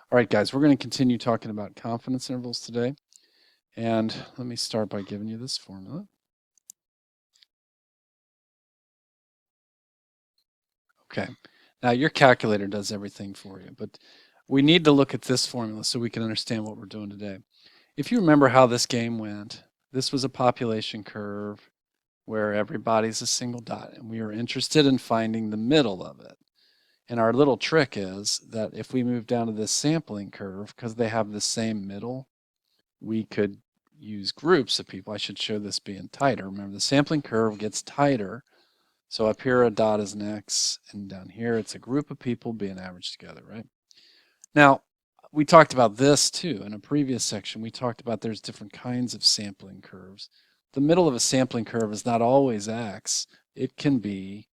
All right, guys, we're going to continue talking about confidence intervals today. And let me start by giving you this formula. Okay, now your calculator does everything for you, but we need to look at this formula so we can understand what we're doing today. If you remember how this game went, this was a population curve where everybody's a single dot, and we are interested in finding the middle of it. And our little trick is that if we move down to this sampling curve, because they have the same middle, we could use groups of people. I should show this being tighter. Remember, the sampling curve gets tighter. So up here, a dot is an X, and down here, it's a group of people being averaged together, right? Now, we talked about this too. In a previous section, we talked about there's different kinds of sampling curves. The middle of a sampling curve is not always X. It can be,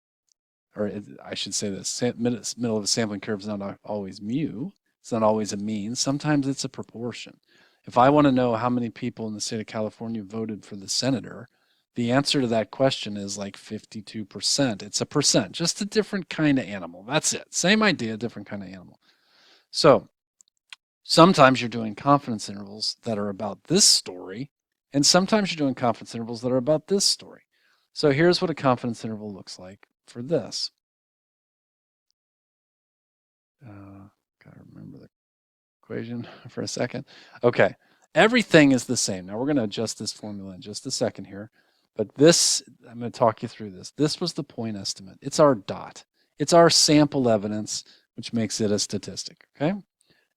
I should say this, middle of a sampling curve is not always mu. It's not always a mean. Sometimes it's a proportion. If I want to know how many people in the state of California voted for the senator, the answer to that question is like 52%. It's a percent, just a different kind of animal. That's it. Same idea, different kind of animal. So sometimes you're doing confidence intervals that are about this story, and sometimes you're doing confidence intervals that are about this story. So here's what a confidence interval looks like for this. Gotta remember the equation for a second. Okay, everything is the same. Now we're going to adjust this formula in just a second here. But this, I'm going to talk you through this. This was the point estimate. It's our dot. It's our sample evidence, which makes it a statistic, okay?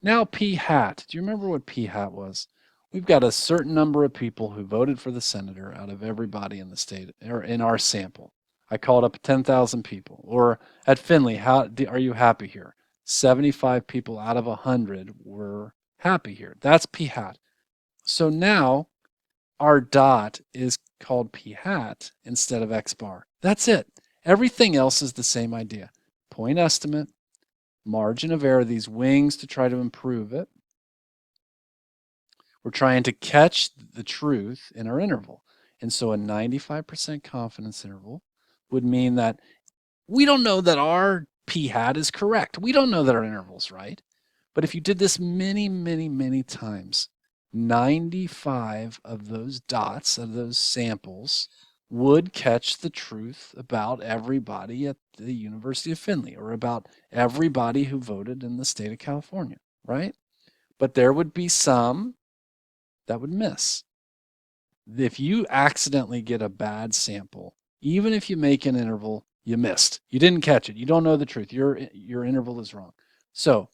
Now p hat. Do you remember what p hat was? We've got a certain number of people who voted for the senator out of everybody in the state, or in our sample. I called up 10,000 people. Or at Finley, are you happy here? 75 people out of 100 were happy here. That's p hat. So now our dot is called p hat instead of x bar. That's it. Everything else is the same idea. Point estimate, margin of error, these wings to try to improve it. We're trying to catch the truth in our interval. And so a 95% confidence interval would mean that we don't know that our p hat is correct. We don't know that our interval's right. But if you did this many, many, many times, 95 of those dots, of those samples, would catch the truth about everybody at the University of Finley or about everybody who voted in the state of California, right? But there would be some that would miss. If you accidentally get a bad sample, even if you make an interval, you missed. You didn't catch it. You don't know the truth. Your interval is wrong. So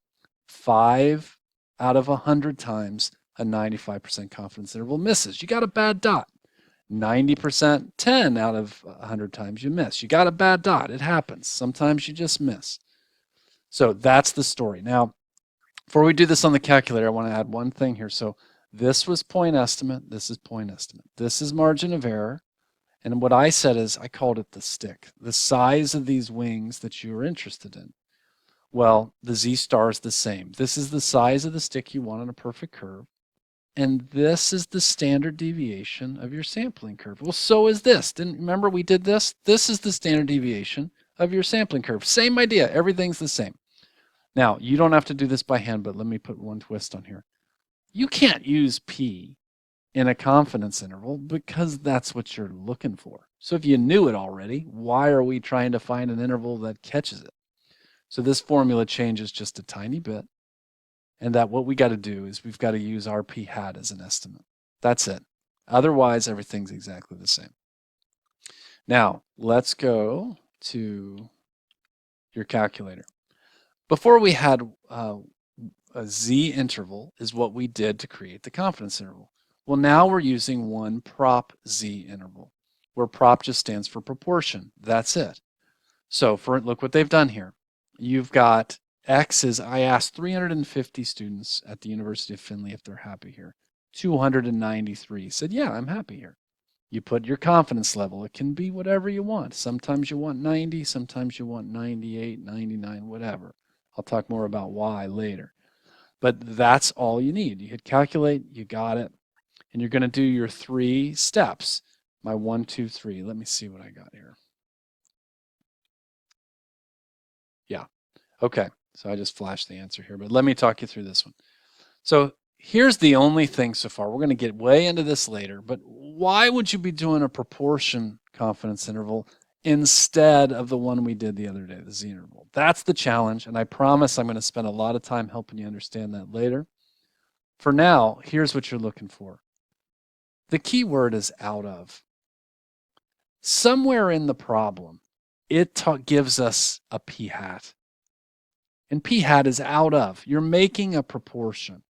5 out of 100 times, a 95% confidence interval misses. You got a bad dot. 90%, 10 out of 100 times you miss. You got a bad dot. It happens. Sometimes you just miss. So that's the story. Now, before we do this on the calculator, I want to add one thing here. So this was point estimate. This is point estimate. This is margin of error. And what I said is I called it the stick, the size of these wings that you are interested in. Well, the Z star is the same. This is the size of the stick you want on a perfect curve. And this is the standard deviation of your sampling curve. Well, so is this. Didn't remember we did this? This is the standard deviation of your sampling curve. Same idea. Everything's the same. Now, you don't have to do this by hand, but let me put one twist on here. You can't use P in a confidence interval because that's what you're looking for. So if you knew it already, why are we trying to find an interval that catches it? So this formula changes just a tiny bit. And that what we got to do is we've got to use our p hat as an estimate. That's it. Otherwise, everything's exactly the same. Now, let's go to your calculator. Before we had a Z interval is what we did to create the confidence interval. Well, now we're using one prop Z interval, where prop just stands for proportion. That's it. So look what they've done here. You've got X is, I asked 350 students at the University of Finley if they're happy here. 293 said, yeah, I'm happy here. You put your confidence level. It can be whatever you want. Sometimes you want 90, sometimes you want 98, 99, whatever. I'll talk more about why later. But that's all you need. You hit calculate, you got it. And you're going to do your 3 steps. My 1, 2, 3. Let me see what I got here. Yeah. Okay. So I just flashed the answer here, but let me talk you through this one. So here's the only thing so far. We're going to get way into this later, but why would you be doing a proportion confidence interval instead of the one we did the other day, the Z interval? That's the challenge, and I promise I'm going to spend a lot of time helping you understand that later. For now, here's what you're looking for. The key word is out of. Somewhere in the problem, it gives us a p hat. And p hat is out of. You're making a proportion.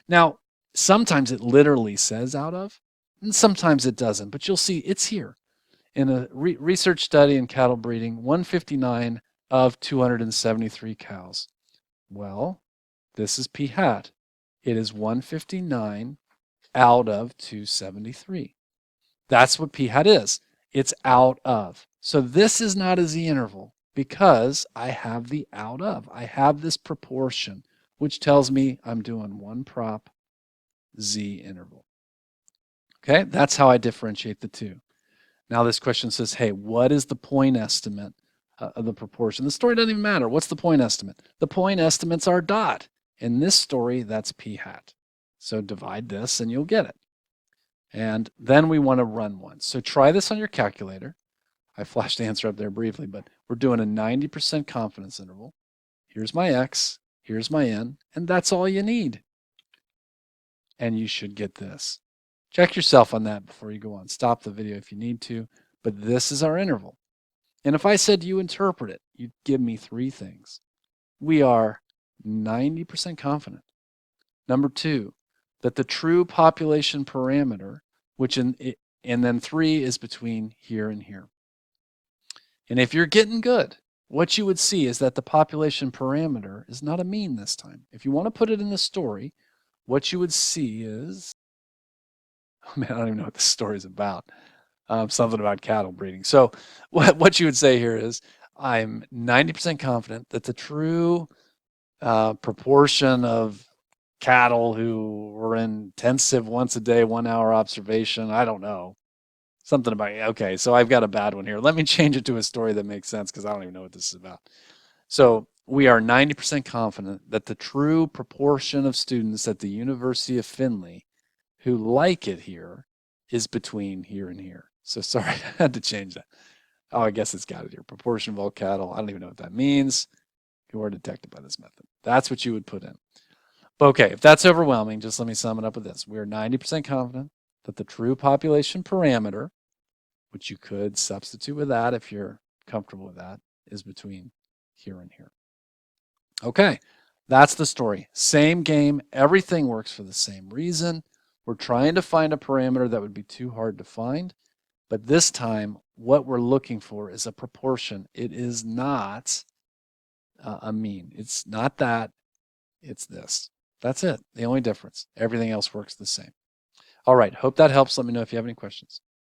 Now, sometimes it literally says out of, and sometimes it doesn't, but you'll see it's here. In a research study in cattle breeding, 159 of 273 cows. Well, this is p hat. It is 159 out of 273. That's what p hat is. It's out of. So this is not a Z interval because I have the out of. I have this proportion, which tells me I'm doing one prop Z interval. Okay, that's how I differentiate the two. Now this question says, hey, what is the point estimate of the proportion? The story doesn't even matter. What's the point estimate? The point estimates are dot. In this story, that's p hat. So divide this and you'll get it. And then we want to run one. So try this on your calculator. I flashed the answer up there briefly, but we're doing a 90% confidence interval. Here's my X, here's my N, and that's all you need. And you should get this. Check yourself on that before you go on. Stop the video if you need to, but this is our interval. And if I said you interpret it, you'd give me three things. We are 90% confident. Number two, that the true population parameter, and then three is between here and here. And if you're getting good, what you would see is that the population parameter is not a mean this time. If you want to put it in the story, what you would see is, oh man, I don't even know what this story is about. Something about cattle breeding. So what you would say here is, I'm 90% confident that the true proportion of cattle who were in intensive once a day, 1 hour observation, I don't know. Something about, okay, so I've got a bad one here. Let me change it to a story that makes sense because I don't even know what this is about. So we are 90% confident that the true proportion of students at the University of Findlay who like it here is between here and here. So sorry, I had to change that. Oh, I guess it's got it here. Proportion of all cattle. I don't even know what that means. Who are detected by this method. That's what you would put in. Okay, if that's overwhelming, just let me sum it up with this. We are 90% confident that the true population parameter, which you could substitute with that if you're comfortable with that, is between here and here. Okay, that's the story. Same game. Everything works for the same reason. We're trying to find a parameter that would be too hard to find. But this time, what we're looking for is a proportion. It is not a mean. It's not that. It's this. That's it. The only difference. Everything else works the same. All right. Hope that helps. Let me know if you have any questions.